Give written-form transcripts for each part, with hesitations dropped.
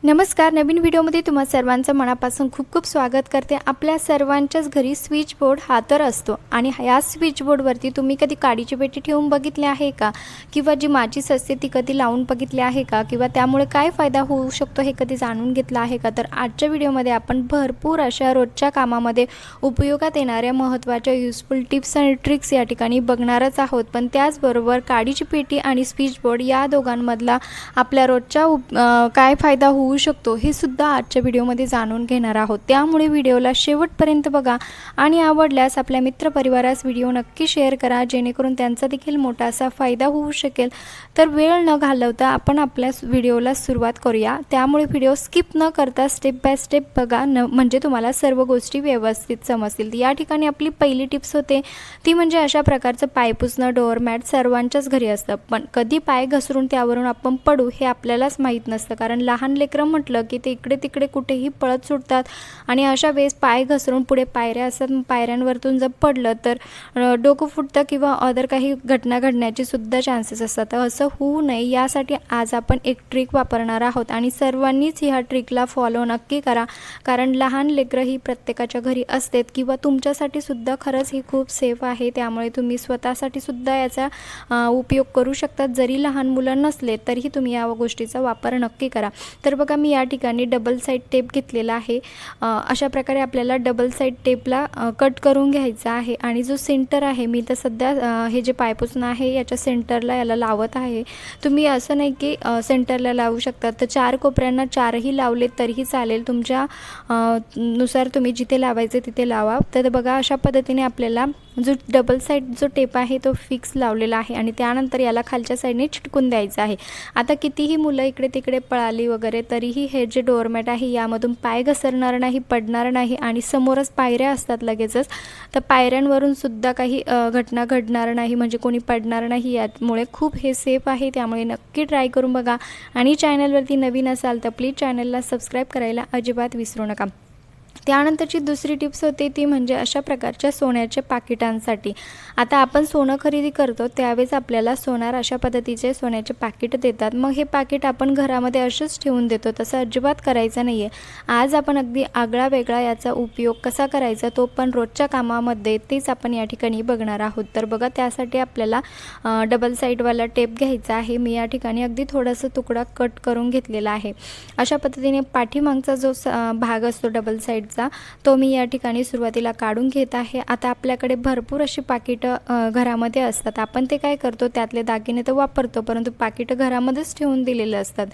नमस्कार. नवीन व्हिडिओमध्ये तुम्हा सर्वांचं मनापासून खूप खूप स्वागत करते. आपल्या सर्वांच्याच घरी स्विच बोर्ड हा तर असतो आणि या स्विच बोर्डवरती तुम्ही कधी काडीची पेटी ठेवून बघितली आहे का, किंवा जी माचीस असते ती कधी लावून बघितली आहे का, किंवा त्यामुळे काय फायदा होऊ शकतो हे कधी जाणून घेतलं आहे का? तर आजच्या व्हिडिओमध्ये आपण भरपूर अशा रोजच्या कामामध्ये उपयोगात येणाऱ्या महत्त्वाच्या युजफुल टिप्स आणि ट्रिक्स या ठिकाणी बघणारच आहोत. पण त्याचबरोबर काडीची पेटी आणि स्विच बोर्ड या दोघांमधला आपल्या रोजच्या काय फायदा होऊ शकतो हे सुद्धा आजच्या व्हिडिओमध्ये जाणून घेणार आहोत. त्यामुळे व्हिडिओला शेवटपर्यंत बघा आणि आवडल्यास आपल्या मित्रपरिवारास व्हिडिओ नक्की शेअर करा, जेणेकरून त्यांचा देखील मोठासा फायदा होऊ शकेल. तर वेळ न घालवता आपण आपल्या व्हिडिओला सुरुवात करूया. त्यामुळे व्हिडिओ स्किप न करता स्टेप बाय स्टेप बघा, म्हणजे तुम्हाला सर्व गोष्टी व्यवस्थित समजतील. या ठिकाणी आपली पहिली टिप्स होते ती म्हणजे अशा प्रकारचं पाय पुसणं. डोअरमॅट सर्वांच्याच घरी असतं, पण कधी पाय घसरून त्यावरून आपण पडू हे आपल्यालाच माहीत नसतं. कारण लहान लेकरं म्हटलं की ते इकडे तिकडे कुठेही पळत सुटतात आणि अशा वेळेस पाय घसरून पुढे पायऱ्या असतात, पायऱ्यांवरतून जर पडलं तर डोकं फुटतं किंवा अदर काही घटना घडण्याची सुद्धा चान्सेस असतात. तर असं होऊ नये यासाठी आज आपण एक ट्रिक वापरणार आहोत आणि सर्वांनीच ह्या ट्रिकला फॉलो नक्की करा. कारण लहान लेकरं ही प्रत्येकाच्या घरी असतात किंवा तुमच्यासाठी सुद्धा खरंच ही खूप सेफ आहे. त्यामुळे तुम्ही स्वतःसाठी सुद्धा याचा उपयोग करू शकतात. जरी लहान मुलं नसले तरीही तुम्ही या गोष्टीचा वापर नक्की करा. तर बघा, मी या ठिकाणी डबल साईड टेप घेतलेला आहे. अशा प्रकारे आपल्याला डबल साईड टेपला कट करून घ्यायचा आहे आणि जो सेंटर आहे, मी तर सध्या हे जे पायपुसणं आहे याच्या सेंटरला याला लावत आहे. तुम्ही असं नाही की सेंटरला लावू शकता, तर चार कोपऱ्यांना चारही लावले तरीही चालेल. तुमच्या नुसार तुम्ही जिथे लावायचे तिथे लावा. तर बघा, अशा पद्धतीने आपल्याला जो डबल साईड जो टेप आहे तो फिक्स लावलेला आहे आणि त्यानंतर याला खालच्या साईडने चिटकून द्यायचं आहे. आता कितीही मुलं इकडे तिकडे पळाली वगैरे तरीही हे जे डोअरमॅट आहे यामधून पाय घसरणार नाही, पडणार नाही आणि समोरच पायऱ्या असतात लगेचच, तर पायऱ्यांवरून सुद्धा काही घटना घडणार नाही, म्हणजे कोणी पडणार नाही. यामुळे खूप हे सेफ आहे. त्यामुळे नक्की ट्राय करून बघा आणि चॅनलवरती नवीन असाल तर प्लीज चॅनलला सबस्क्राईब करायला अजिबात विसरू नका. त्यानंतरची दुसरी टिप्स होती ती म्हणजे अशा प्रकारच्या सोन्याच्या पाकिटांसाठी. आता आपण सोनं खरेदी करतो त्यावेळेस आपल्याला सोनार अशा पद्धतीचे सोन्याचे पाकिट देतात. मग हे पाकिट आपण घरामध्ये असेच ठेवून देतो, तसं अजिबात करायचं नाही आहे. आज आपण अगदी आगळा वेगळा याचा उपयोग कसा करायचा तो पण रोजच्या कामामध्ये तेच आपण या ठिकाणी बघणार आहोत. तर बघा, त्यासाठी आपल्याला डबल साईडवाला टेप घ्यायचा आहे. मी या ठिकाणी अगदी थोडासा तुकडा कट करून घेतलेला आहे. अशा पद्धतीने पाठीमागचा जो भाग असतो डबल साईडचा तो मी या ठिकाणी सुरुवातीला काढून घेत आहे. आता आपल्याकडे भरपूर अशी पाकिटं घरामध्ये असतात. आपण ते काय करतो, त्यातले दागिने तर वापरतो, परंतु पाकिटं घरामध्येच ठेवून दिलेले असतात.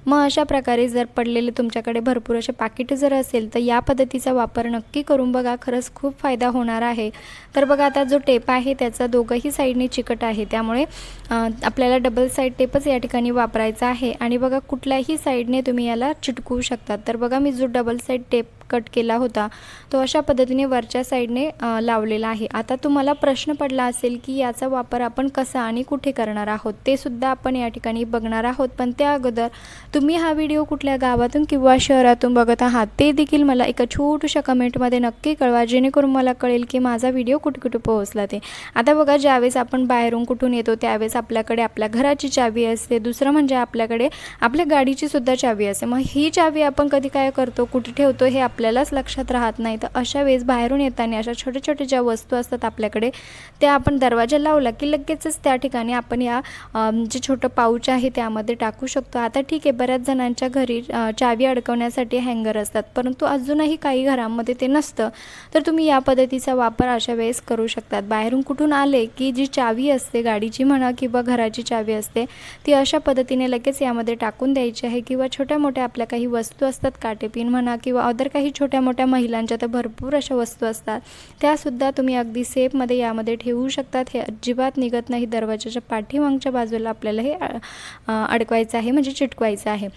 मग अशा प्रकारे जर पडलेले तुमच्याकडे भरपूर असे पाकिटं जर असेल तर या पद्धतीचा वापर नक्की करून बघा, खरंच खूप फायदा होणार आहे. तर बघा, आता जो टेप आहे त्याचा दोघंही साईडने चिकट आहे, त्यामुळे आपल्याला डबल साईड टेपच या ठिकाणी वापरायचा आहे. आणि बघा, कुठल्याही साईडने तुम्ही याला चिटकवू शकता. तर बघा, मी जो डबल साईड टेप कट केला होता तो अशा पद्धतीने वरच्या साईडने लावलेला आहे. आता तुम्हाला प्रश्न पडला असेल की याचा वापर आपण कसा आणि कुठे करणार आहोत, ते सुद्धा आपण या ठिकाणी बघणार आहोत. पण त्या अगोदर तुम्ही हा व्हिडिओ कुठल्या गावातून किंवा शहरातून बघत आहात ते देखील मला एका छोट्याशा कमेंटमध्ये नक्की कळवा, जेणेकरून मला कळेल की माझा व्हिडिओ कुठे कुठे पोहोचला ते. आता बघा, ज्यावेळेस आपण बाहेरून कुठून येतो त्यावेळेस आपल्याकडे आपल्या घराची चावी असते. दुसरं म्हणजे आपल्याकडे आपल्या गाडीची सुद्धा चावी असते. मग ही चावी आपण कधी काय करतो, कुठे ठेवतो हे आपल्यालाच लक्षात राहत नाही. तर अशा वेळेस बाहेरून येताना अशा छोट्या छोट्या ज्या वस्तू असतात आपल्याकडे त्या आपण दरवाजा लावला की लगेचच त्या ठिकाणी आपण या जे छोटं पाऊच आहे त्यामध्ये टाकू शकतो. आता ठीक आहे, बऱ्याच जणांच्या घरी चावी अडकवण्यासाठी हँगर असतात, परंतु अजूनही काही घरांमध्ये ते नसतं. तर तुम्ही या पद्धतीचा वापर अशा वेळेस करू शकतात. बाहेरून कुठून आले की जी चावी असते गाडीची म्हणा किंवा घराची चावी असते ती अशा पद्धतीने लगेच यामध्ये टाकून द्यायची आहे. किंवा छोट्या मोठ्या आपल्या काही वस्तू असतात, काटेपिन म्हणा किंवा अदर काही छोट्या मोठ्या महिलांच्या तर भरपूर अशा वस्तू असतात, त्यासुद्धा तुम्ही अगदी सेफमध्ये यामध्ये ठेवू शकतात. हे अजिबात निघत नाही. दरवाजाच्या पाठीमागच्या बाजूला आपल्याला हे अडकवायचं आहे, म्हणजे चिटकवायचं आहे.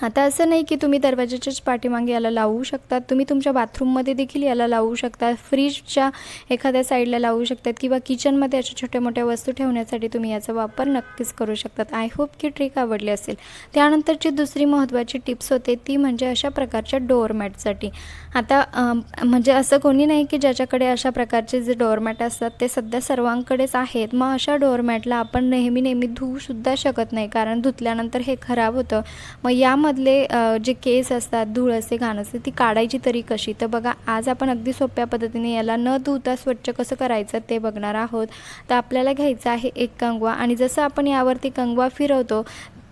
आता असं नाही की तुम्ही दरवाजाच्याच पाठीमागे याला लावू शकतात, तुम्ही तुमच्या बाथरूममध्ये देखील याला लावू शकता, फ्रीजच्या एखाद्या साईडला लावू शकतात किंवा किचनमध्ये अशा छोट्या मोठ्या वस्तू ठेवण्यासाठी तुम्ही याचा वापर नक्कीच करू शकतात. आय होप की ट्रिक आवडली असेल. त्यानंतरची दुसरी महत्त्वाची टिप्स होते ती म्हणजे अशा प्रकारच्या डोअरमॅटसाठी. आता म्हणजे असं कोणी नाही की ज्याच्याकडे अशा प्रकारचे जे डोअरमॅट असतात ते सध्या सर्वांकडेच आहेत. मग अशा डोअरमॅटला आपण नेहमी धुवूसुद्धा शकत नाही, कारण धुतल्यानंतर हे खराब होतं. मग या यामधले जे केस असतात, धूळ असते, घाण असते, ती काढायची तरी कशी. तर बघा, आज आपण अगदी सोप्या पद्धतीने याला न धुता स्वच्छ कसं करायचं ते बघणार आहोत. तर आपल्याला घ्यायचं आहे एक कंगवा आणि जसं आपण यावरती कंगवा फिरवतो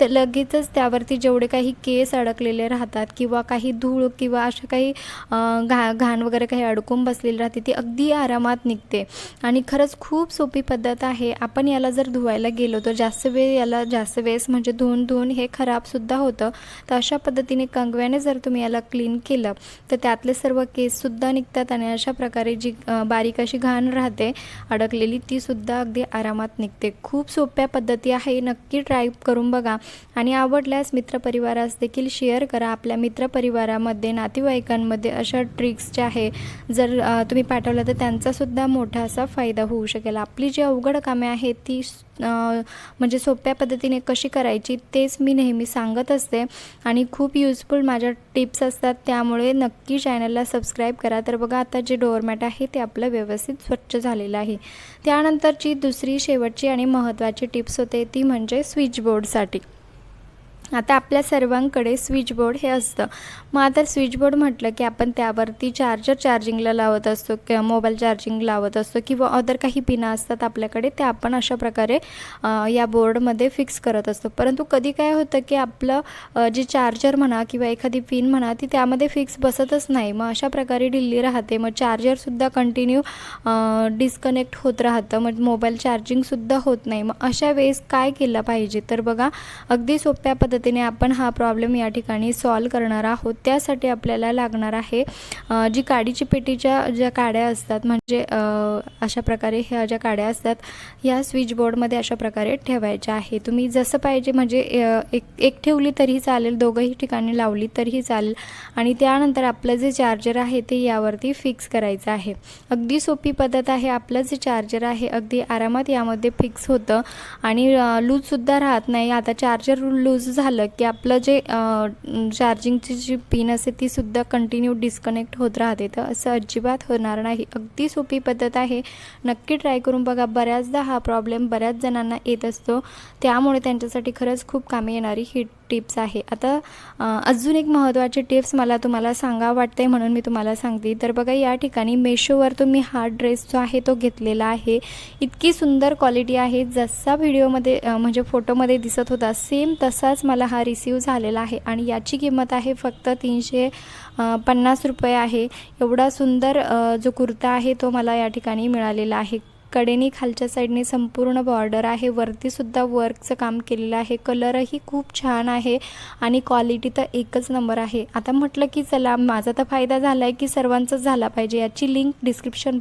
तर लगेचच त्यावरती जेवढे काही केस अडकलेले राहतात किंवा काही धूळ किंवा अशा काही घाण वगैरे काही अडकून बसलेली राहते ती अगदी आरामात निघते. आणि खरंच खूप सोपी पद्धत आहे. आपण याला जर धुवायला गेलो तर जास्त वेळेस म्हणजे धुवून हे खराबसुद्धा होतं. तर अशा पद्धतीने कंगव्याने जर तुम्ही याला क्लीन केलं तर त्यातले सर्व केससुद्धा निघतात आणि अशा प्रकारे जी बारीक अशी घाण राहते अडकलेली तीसुद्धा अगदी आरामात निघते. खूप सोप्या पद्धती आहे, नक्की ट्राय करून बघा आणि आवडल्यास मित्रपरिवारास देखील शेअर करा. आपल्या मित्रपरिवारामध्ये, नातेवाईकांमध्ये अशा ट्रिक्स ज्या आहे जर तुम्ही पाठवल्या तर त्यांचासुद्धा मोठा असा फायदा होऊ शकेल. आपली जी अवघड कामे आहेत ती म्हणजे सोप्या पद्धतीने कशी करायची तेच मी नेहमी सांगत असते आणि खूप युजफुल माझ्या टिप्स असतात, त्यामुळे नक्की चॅनलला सबस्क्राईब करा. तर बघा, आता जे डोअरमॅट आहे ते आपलं व्यवस्थित स्वच्छ झालेलं आहे. त्यानंतरची दुसरी शेवटची आणि महत्त्वाची टिप्स होते ती म्हणजे स्विचबोर्डसाठी. आता आपल्या सर्वांकडे स्विचबोर्ड हे असतं. मग आता स्विचबोर्ड म्हटलं की आपण त्यावरती चार्जिंगला लावत असतो किंवा मोबाईल चार्जिंग लावत असतो किंवा अदर काही पिना असतात आपल्याकडे, ते आपण अशा प्रकारे या बोर्डमध्ये फिक्स करत असतो. परंतु कधी काय होतं की आपलं जे चार्जर म्हणा किंवा एखादी पिन म्हणा ती त्यामध्ये फिक्स बसतच नाही. मग अशा प्रकारे ढिल्ली राहते. मग चार्जरसुद्धा कंटिन्यू डिस्कनेक्ट होत राहतं, मग मोबाईल चार्जिंगसुद्धा होत नाही. मग अशा वेळेस काय केलं पाहिजे. तर बघा, अगदी सोप्या पद्धतीने आपण हा प्रॉब्लेम या ठिकाणी सॉल्व करणार आहोत. त्यासाठी आपल्याला लागणार आहे जी काडीची पेटीच्या ज्या काड्या असतात, म्हणजे अशा प्रकारे ह्या ज्या काड्या असतात ह्या स्विचबोर्डमध्ये अशा प्रकारे ठेवायच्या आहे. तुम्ही जसं पाहिजे म्हणजे एक ठेवली तरीही चालेल, दोघंही ठिकाणी लावली तरीही चालेल. आणि त्यानंतर आपलं जे चार्जर आहे ते यावरती फिक्स करायचं आहे. अगदी सोपी पद्धत आहे. आपलं जे चार्जर आहे अगदी आरामात यामध्ये फिक्स होतं आणि लूजसुद्धा राहत नाही. आता चार्जर लूज झालं की आपलं जे चार्जिंगची जी पिन असते तीसुद्धा कंटिन्यू डिस्कनेक्ट होत राहते. तर असं अजिबात होणार नाही. अगदी सोपी पद्धत आहे, नक्की ट्राय करून बघा. बऱ्याचदा हा प्रॉब्लेम बऱ्याच जणांना येत असतो, त्यामुळे त्यांच्यासाठी खरंच खूप कामी येणारी ही टिप्स आहे. आता अजून एक महत्त्वाची टिप्स मला तुम्हाला सांगावं वाटते म्हणून मी तुम्हाला सांगते. तर बघा, या ठिकाणी मेशोवर तुम्ही हा ड्रेस जो आहे तो घेतलेला आहे. इतकी सुंदर क्वालिटी आहे, जसा व्हिडिओमध्ये म्हणजे फोटोमध्ये दिसत होता सेम तसाच मला हा रिसीव झालेला आहे आणि याची किंमत आहे फक्त 350 रुपये आहे. एवढा सुंदर जो कुर्ता आहे तो मला या ठिकाणी मिळालेला आहे. कडेनी खालच्या साईडने संपूर्ण बॉर्डर आहे, वरतीसुद्धा वर्कचं काम केलेलं आहे. कलरही खूप छान आहे आणि क्वालिटी तर एकच नंबर आहे. आता म्हटलं की चला, माझा तर फायदा झाला आहे की सर्वांचाच झाला पाहिजे. याची लिंक डिस्क्रिप्शन